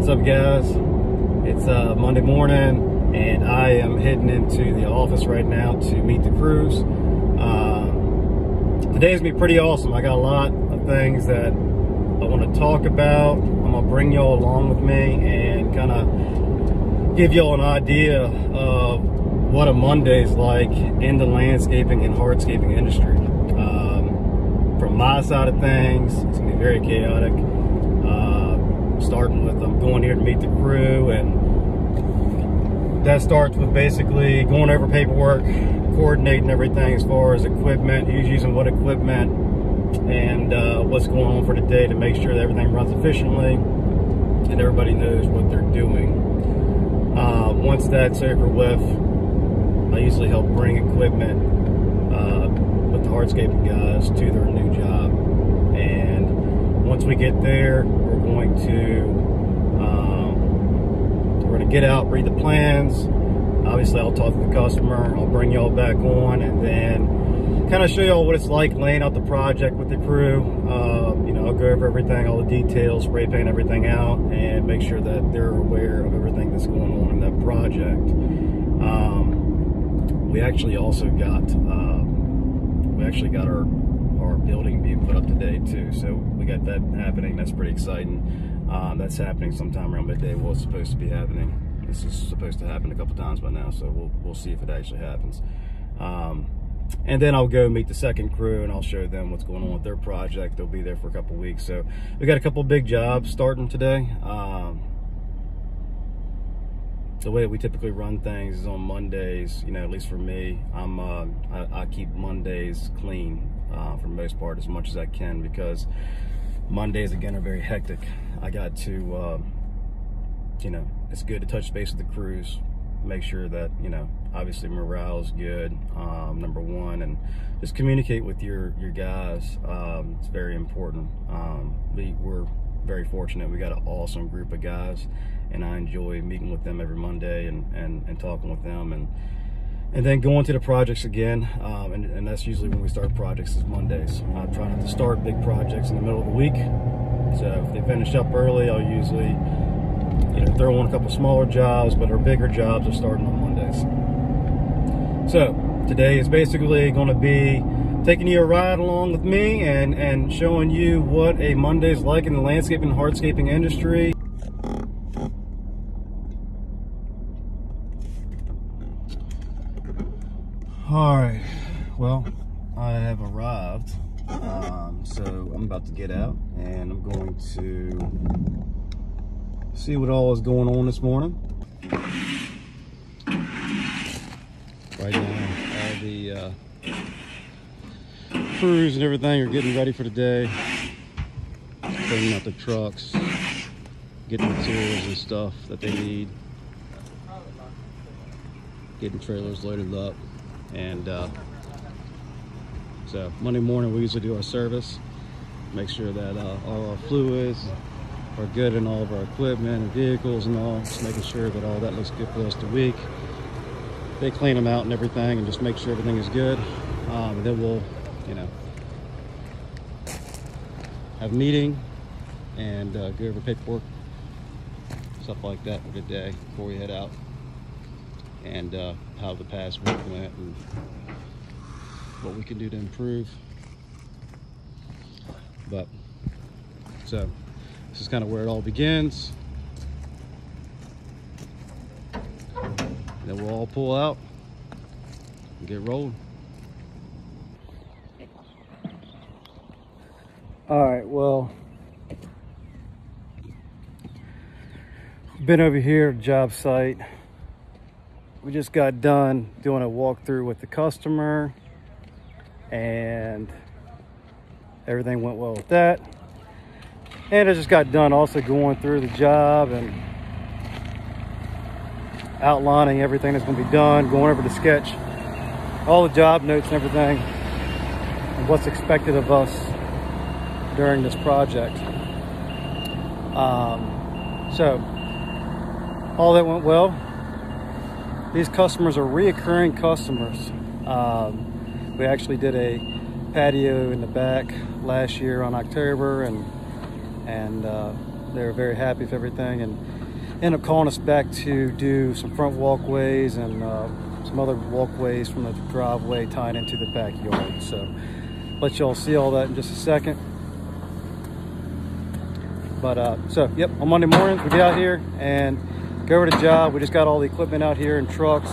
What's up, guys? It's Monday morning, and I am heading into the office right now to meet the crews. Today's gonna be pretty awesome. I got a lot of things that I want to talk about. I'm gonna bring y'all along with me and kind of give y'all an idea of what a Monday's like in the landscaping and hardscaping industry. From my side of things, it's gonna be very chaotic. Starting with I'm going here to meet the crew, and that starts with basically going over paperwork, coordinating everything as far as equipment, who's using what equipment, and what's going on for the day to make sure that everything runs efficiently and everybody knows what they're doing. Once that's over with, I usually help bring equipment with the hardscaping guys to their new job. And once we get there, we're going to get out, read the plans. Obviously, I'll talk to the customer. I'll bring y'all back on, and then kind of show y'all what it's like laying out the project with the crew. You know, I'll go over everything, all the details, spray paint everything out, and make sure that they're aware of everything that's going on in that project. We actually also got our building being put up today too, so we got that happening. That's pretty exciting. That's happening sometime around midday. Well, it's supposed to be happening. This is supposed to happen a couple times by now, so we'll see if it actually happens. And then I'll go meet the second crew, and I'll show them what's going on with their project. They'll be there for a couple weeks, so we got a couple big jobs starting today. The way that we typically run things is on Mondays. You know, at least for me, I keep Mondays clean for the most part, as much as I can, because Mondays again are very hectic. I got to, you know, it's good to touch base with the crews, make sure that, you know, obviously morale is good, number one, and just communicate with your guys. It's very important. We're very fortunate. We got an awesome group of guys, and I enjoy meeting with them every Monday and talking with them, and then going to the projects again. And that's usually when we start projects, is Mondays. I try not to start big projects in the middle of the week. So if they finish up early, I'll usually, you know, throw on a couple smaller jobs, but our bigger jobs are starting on Mondays. So today is basically going to be taking you a ride along with me and showing you what a Monday's like in the landscaping and hardscaping industry. All right, well, I have arrived, so I'm about to get out, and I'm going to see what all is going on this morning. Right now, all the crews and everything are getting ready for the day, cleaning out the trucks, getting materials and stuff that they need, getting trailers loaded up. And so Monday morning we usually do our service, make sure that all our fluids are good in all of our equipment and vehicles and all, just making sure that all that looks good for the rest of the week. They clean them out and everything, and just make sure everything is good. And then we'll, you know, have a meeting and go over paperwork, stuff like that for the day before we head out, and how the past week went and what we can do to improve. But so this is kind of where it all begins. Then we'll all pull out and get rolling. All right, well, been over here at job site. We just got done doing a walkthrough with the customer, and everything went well with that. And I just got done also going through the job and outlining everything that's going to be done, going over the sketch, all the job notes and everything, and what's expected of us during this project. So all that went well. These customers are reoccurring customers. We actually did a patio in the back last year on October, and They were very happy with everything and ended up calling us back to do some front walkways and some other walkways from the driveway tying into the backyard. So let y'all see all that in just a second. But so yep, on Monday mornings we get out here and go over to the job. We just got all the equipment out here in trucks,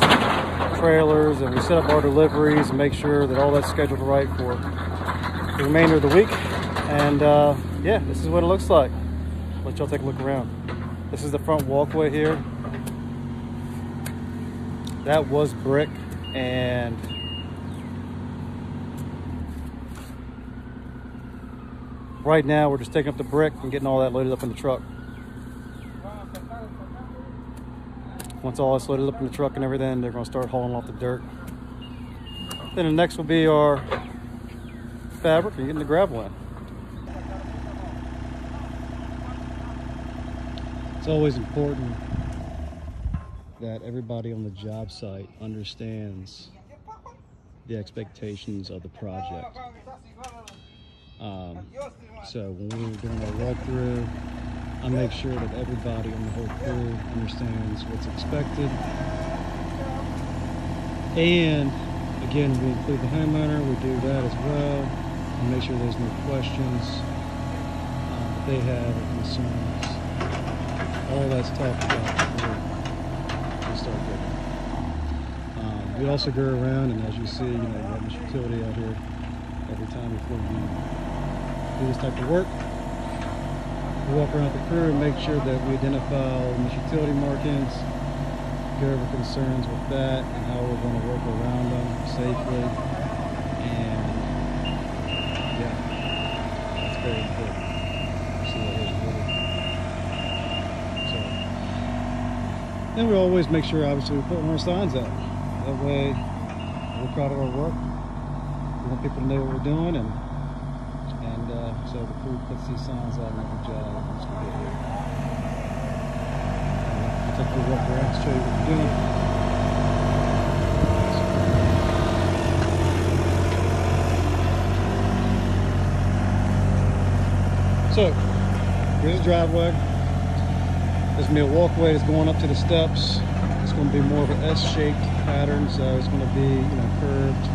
trailers, and we set up our deliveries and make sure that all that's scheduled right for the remainder of the week. And yeah, this is what it looks like. Let y'all take a look around. This is the front walkway here. That was brick, and right now we're just taking up the brick and getting all that loaded up in the truck. Once all that's loaded up in the truck and everything, they're going to start hauling off the dirt. Then the next will be our fabric and getting the gravel in. It's always important that everybody on the job site understands the expectations of the project. So when we were doing our walkthrough, I make sure that everybody on the whole crew understands what's expected. And again, we include the homeowner, we do that as well, and make sure there's no questions that they have or concerns. All that's talked about before we start digging. We also go around, and as you see, you have this utility out here every time before you do this type of work. We walk around the crew and make sure that we identify all the utility markings, go over concerns with that and how we're going to work around them safely. And yeah, that's very important. See that here's really. So then we always make sure, obviously, we're putting our signs out. That way we're proud of our work. We want people to know what we're doing, and so the crew puts these signs out on every job. It's gonna be here. I'll take a walk around and show you what we're doing. So here's the driveway. There's gonna be a walkway that's going up to the steps. It's gonna be more of an S-shaped pattern, so it's gonna be, curved.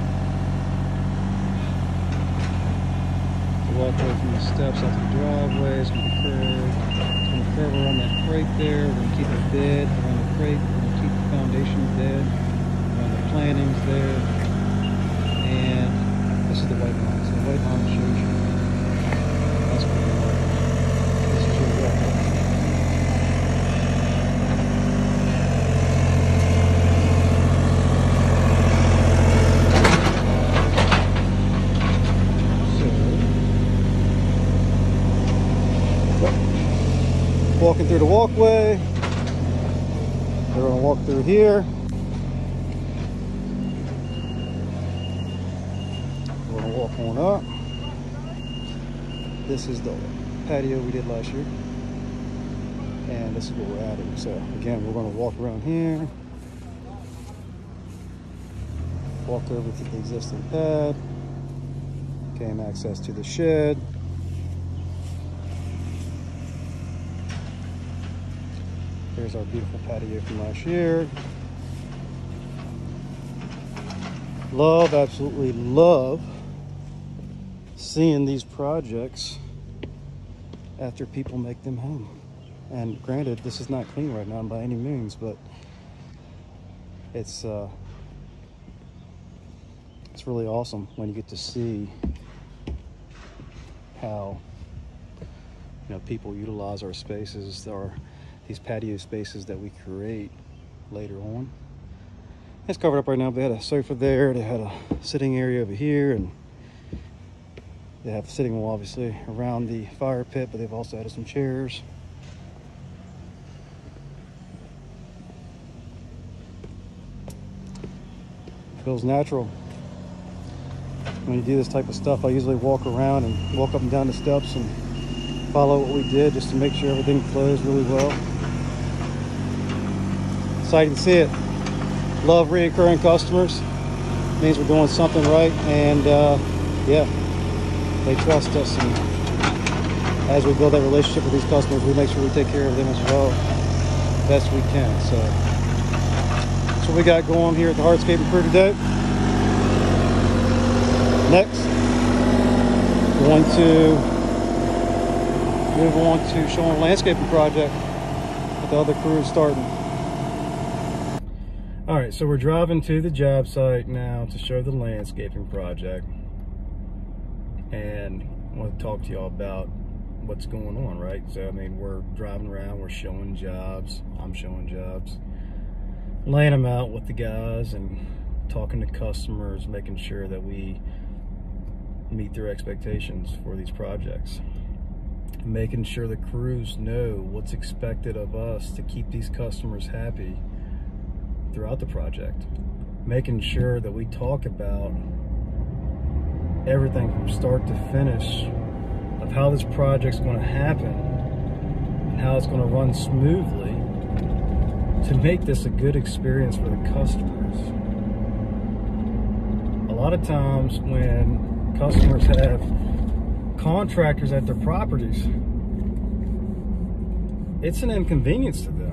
Walkway from the steps out to the driveway. It's going to be curved. It's going to curve around that crate there. We're going to keep it bed around the crate. We're going to keep the foundation bed around the plantings there. And this is the white line. So the white line shows you that's where you are. This is your walkway. Walking through the walkway, we're going to walk through here. We're going to walk on up. This is the patio we did last year, and this is what we're adding. So again, we're going to walk around here, walk over to the existing pad, gain access to the shed. Here's our beautiful patio from last year. Love, absolutely love seeing these projects after people make them home. And granted, this is not clean right now by any means, but it's really awesome when you get to see how people utilize our spaces, these patio spaces that we create later on. It's covered up right now. They had a sofa there, they had a sitting area over here, and they have a sitting wall obviously around the fire pit, but they've also added some chairs. Feels natural. When you do this type of stuff, I usually walk around and walk up and down the steps and follow what we did just to make sure everything flows really well. Excited to see it. Love reoccurring customers. Means we're doing something right, and yeah, they trust us, and as we build that relationship with these customers, we make sure we take care of them as well, best we can. So that's what we got going here at the hardscaping crew today. Next, going to move on to showing a landscaping project that the other crew is starting. All right, so we're driving to the job site now to show the landscaping project, and I want to talk to y'all about what's going on, right? So I mean, we're driving around, we're showing jobs, I'm showing jobs, laying them out with the guys and talking to customers, making sure that we meet their expectations for these projects, making sure the crews know what's expected of us to keep these customers happy throughout the project, making sure that we talk about everything from start to finish of how this project's going to happen and how it's going to run smoothly to make this a good experience for the customers. A lot of times when customers have contractors at their properties, it's an inconvenience to them.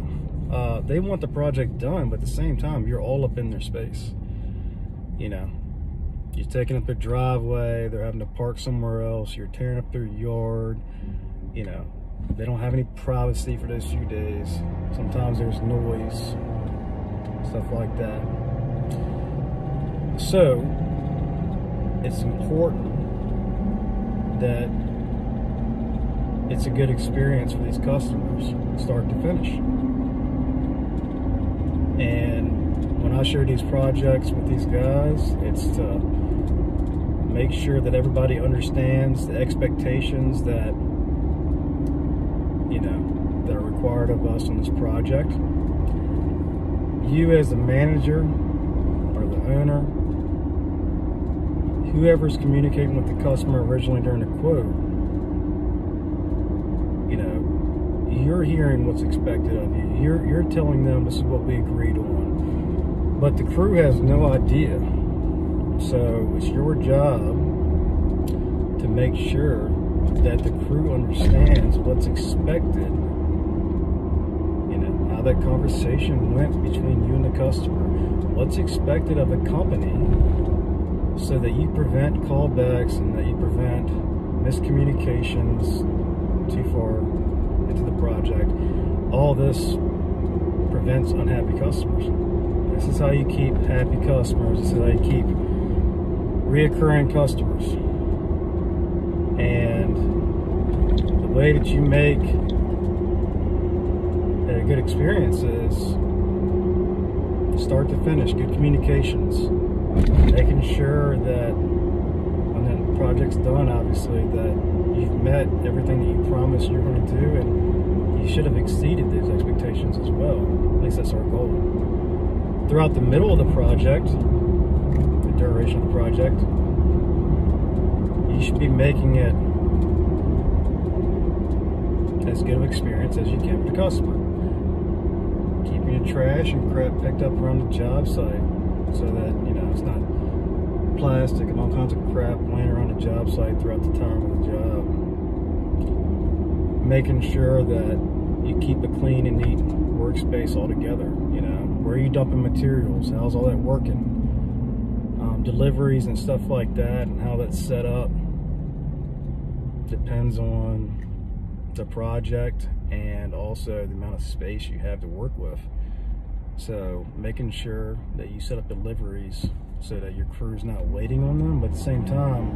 They want the project done, but at the same time, you're all up in their space. You know, you're taking up their driveway, they're having to park somewhere else, you're tearing up their yard, you know, they don't have any privacy for those few days. Sometimes there's noise, stuff like that. So, it's important that it's a good experience for these customers, start to finish. And when I share these projects with these guys, it's to make sure that everybody understands the expectations that, you know, that are required of us on this project. You as the manager or the owner, whoever's communicating with the customer originally during the quote, you know, you're hearing what's expected of you. You're telling them this is what we agreed on. But the crew has no idea. So it's your job to make sure that the crew understands what's expected. You know, how that conversation went between you and the customer. What's expected of a company, so that you prevent callbacks and that you prevent miscommunications too far into the project. All this prevents unhappy customers. This is how you keep happy customers. This is how you keep reoccurring customers. And the way that you make a good experience is start to finish, good communications, making sure that when the project's done, obviously, that you've met everything that you promised you're going to do, and you should have exceeded those expectations as well. At least that's our goal. Throughout the middle of the project, the duration of the project, you should be making it as good of an experience as you can for the customer. Keeping your trash and crap picked up around the job site so that, you know, it's not plastic and all kinds of crap laying around the job site throughout the time of the job. Making sure that you keep a clean and neat workspace altogether. You know, where are you dumping materials? How's all that working? Deliveries and stuff like that, and how that's set up depends on the project and also the amount of space you have to work with. So making sure that you set up deliveries so that your crew's not waiting on them, but at the same time,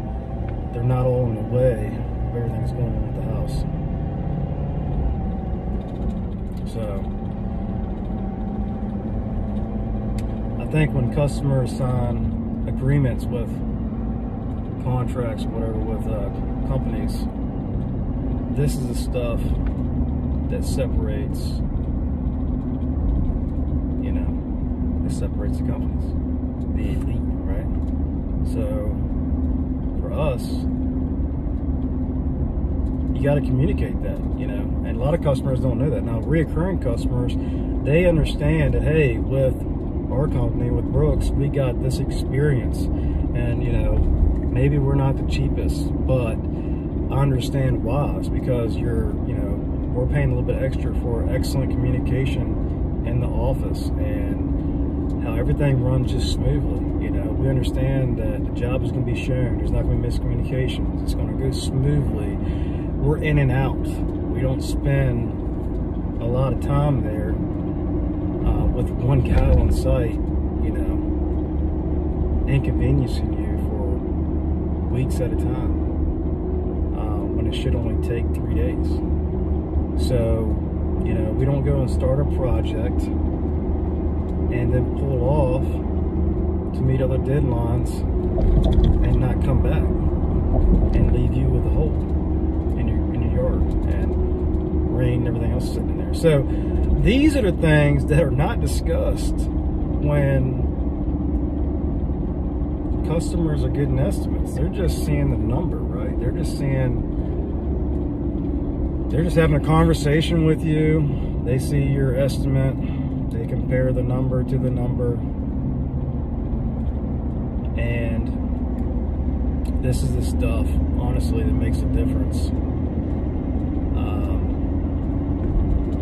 they're not all in the way of everything that's going on at the house. So I think when customers sign agreements with contracts or whatever with companies, this is the stuff that separates, you know, it separates the companies, the elite, right? So for us, you got to communicate that, you know, and a lot of customers don't know that. Now, reoccurring customers, they understand that, hey, with our company, with Brooks, we got this experience, and, you know, maybe we're not the cheapest, but I understand why. It's because we're paying a little bit extra for excellent communication in the office and how everything runs just smoothly. We understand that the job is going to be shown. There's not going to be miscommunications. It's going to go smoothly. We're in and out. We don't spend a lot of time there with one guy on site, inconveniencing you for weeks at a time when it should only take 3 days. So, we don't go and start a project and then pull off to meet other deadlines and not come back and leave you with a hole in your yard and rain and everything else sitting in there. So these are the things that are not discussed when customers are getting estimates. They're just seeing the number, right? They're just having a conversation with you. They see your estimate. They compare the number to the number. And this is the stuff, honestly, that makes a difference.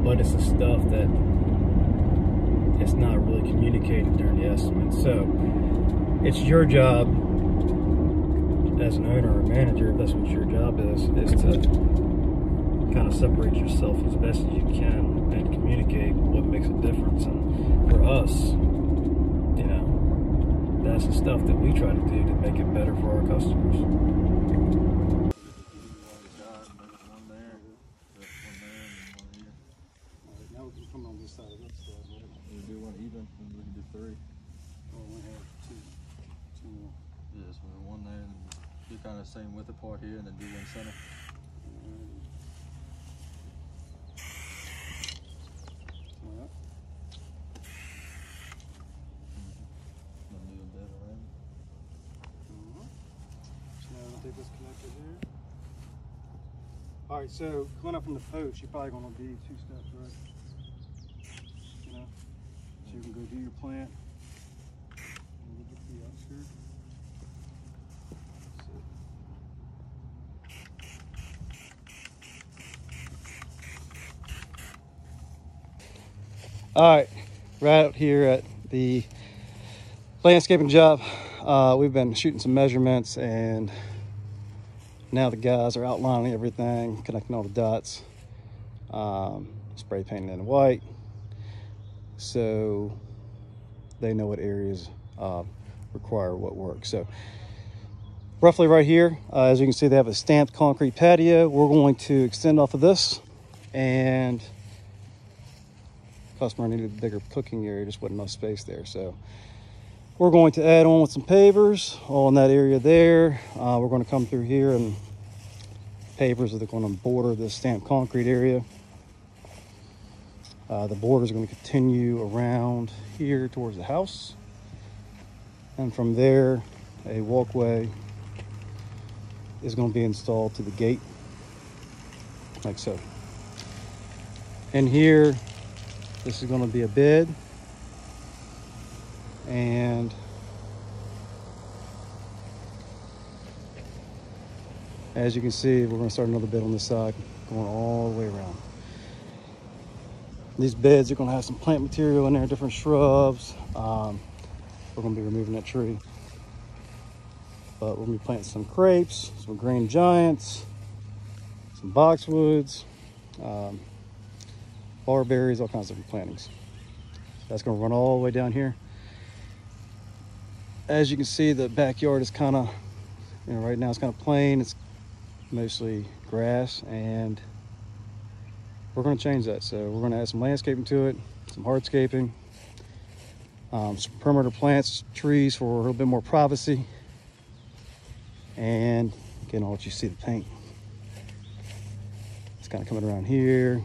But it's the stuff that it's not really communicated during the estimate. So it's your job as an owner or manager, if that's what your job is to kind of separate yourself as best as you can and communicate what makes a difference. And for us, that's the stuff that we try to do to make it better for our customers. Now we can come on this side of this side. We do one even, and we can do 3. Oh, we have two more. Yeah, so one there, and do kind of the same width apart here, and then do one center. This connected here. All right, so going up from the post, you're probably going to be 2 steps, right? So you can go do your plant. And we'll get the outskirt. All right, right out here at the landscaping job, we've been shooting some measurements, and now the guys are outlining everything, connecting all the dots, spray painting in white, so they know what areas require what work. So roughly right here, as you can see, they have a stamped concrete patio. We're going to extend off of this, and customer needed a bigger cooking area, just wasn't enough space there. So we're going to add on with some pavers all in that area there. We're going to come through here, and pavers are going to border this stamped concrete area. The border is going to continue around here towards the house. And from there, a walkway is going to be installed to the gate, like so. And here, this is going to be a bed. And as you can see, we're going to start another bed on this side, going all the way around. These beds are going to have some plant material in there, different shrubs. We're going to be removing that tree. But we're going to be planting some crepes, some green giants, some boxwoods, barberries, all kinds of different plantings. That's going to run all the way down here. As you can see, the backyard is kind of, right now it's kind of plain. It's mostly grass, and we're going to change that. So we're going to add some landscaping to it, some hardscaping, some perimeter plants, trees for a little bit more privacy. And again, I'll let you see the paint. It's kind of coming around here,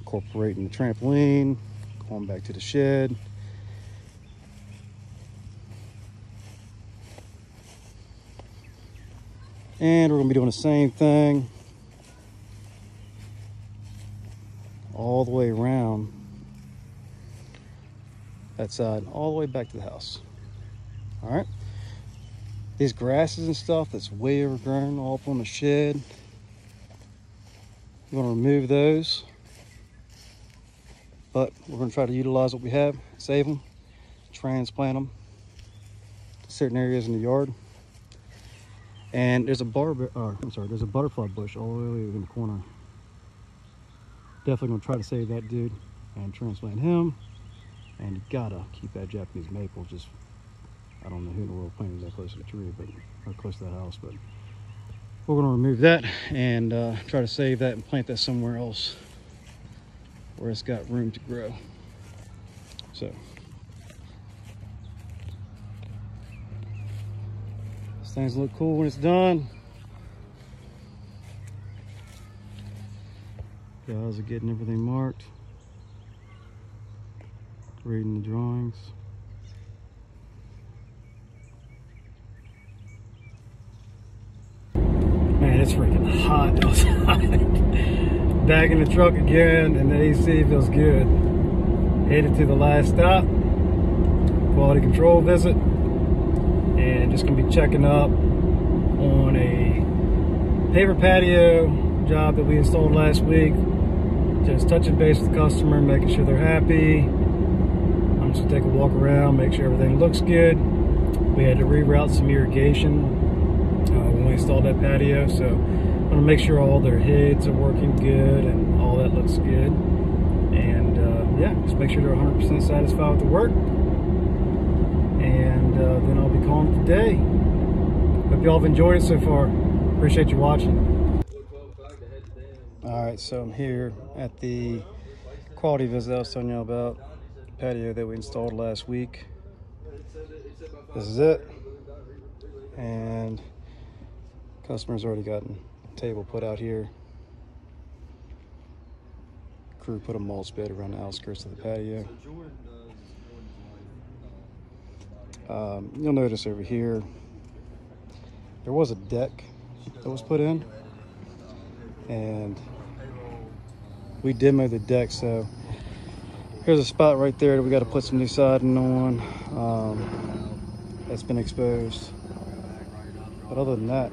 incorporating the trampoline, going back to the shed. And we're going to be doing the same thing all the way around that side, all the way back to the house. All right. these grasses and stuff that's way overgrown all up on the shed. You want to remove those, but we're going to try to utilize what we have, save them, transplant them to certain areas in the yard. And there's a there's a butterfly bush all the way in the corner. Definitely going to try to save that dude and transplant him. And you gotta keep that Japanese maple. Just, I don't know who in the world planted that close to the tree, but or close to that house. But we're going to remove that and try to save that and plant that somewhere else where it's got room to grow. So these things look cool when it's done. Guys are getting everything marked, reading the drawings. Man, it's freaking hot outside. Back in the truck again, and the AC feels good. Headed to the last stop, quality control visit, and just gonna be checking up on a paver patio job that we installed last week. Just touching base with the customer, making sure they're happy. I'm just gonna take a walk around, make sure everything looks good. We had to reroute some irrigation when we installed that patio, so I'm gonna make sure all their heads are working good and all that looks good. And yeah, just make sure they're 100% satisfied with the work. And then I'll be calling it today. Hope y'all have enjoyed it so far. Appreciate you watching. All right, so I'm here at the quality visit I was telling you about, the patio that we installed last week. This is it. And customer's already gotten a table put out here. Crew put a mulch bed around the outskirts of the patio. You'll notice over here, there was a deck that was put in. And we demoed the deck, so here's a spot right there that we got to put some new siding on. That's been exposed, but other than that,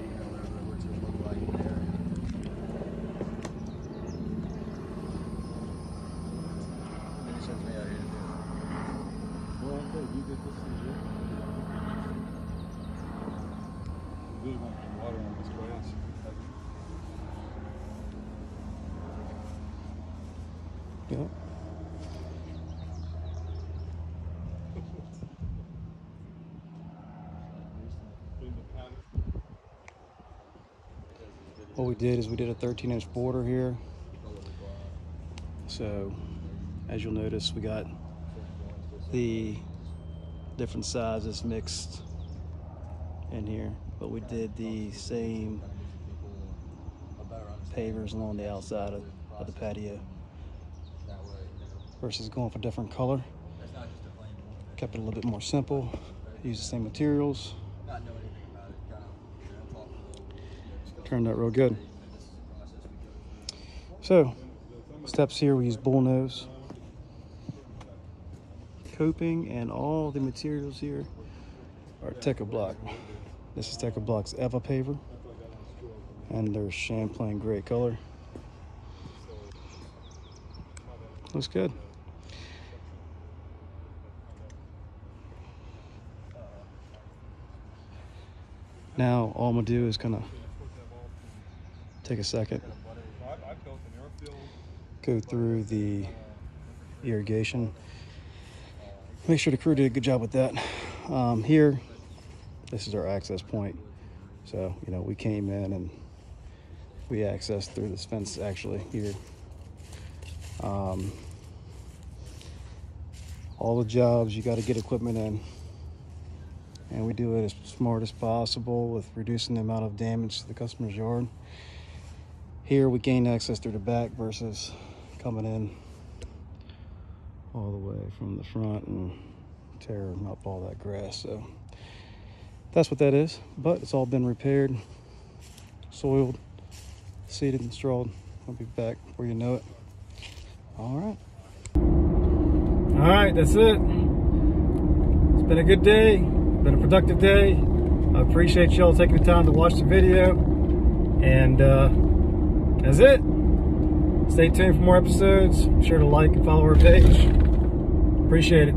yeah. What we did is we did a 13-inch border here. So as you'll notice, we got the different sizes mixed in here, but we did the same pavers along the outside of the patio versus going for different color. Kept it a little bit more simple, used the same materials. Turned out real good. So steps here, we use bullnose coping, and all the materials here are Teca Block. This is Teca Block's Eva paver, and they're champagne gray color. Looks good. Now all I'm gonna do is kind of take a second, go through the irrigation, make sure the crew did a good job with that. Here, this is our access point. So, you know, we came in and we accessed through this fence actually here. All the jobs, you got to get equipment in, and we do it as smart as possible with reducing the amount of damage to the customer's yard. Here we gain access through the back versus coming in all the way from the front and tearing up all that grass. So that's what that is, but it's all been repaired, soiled, seeded, and strawed. I'll be back before you know it. All right, that's it. It's been a good day, been a productive day. I appreciate y'all taking the time to watch the video. And that's it. Stay tuned for more episodes. Be sure to like and follow our page. Appreciate it.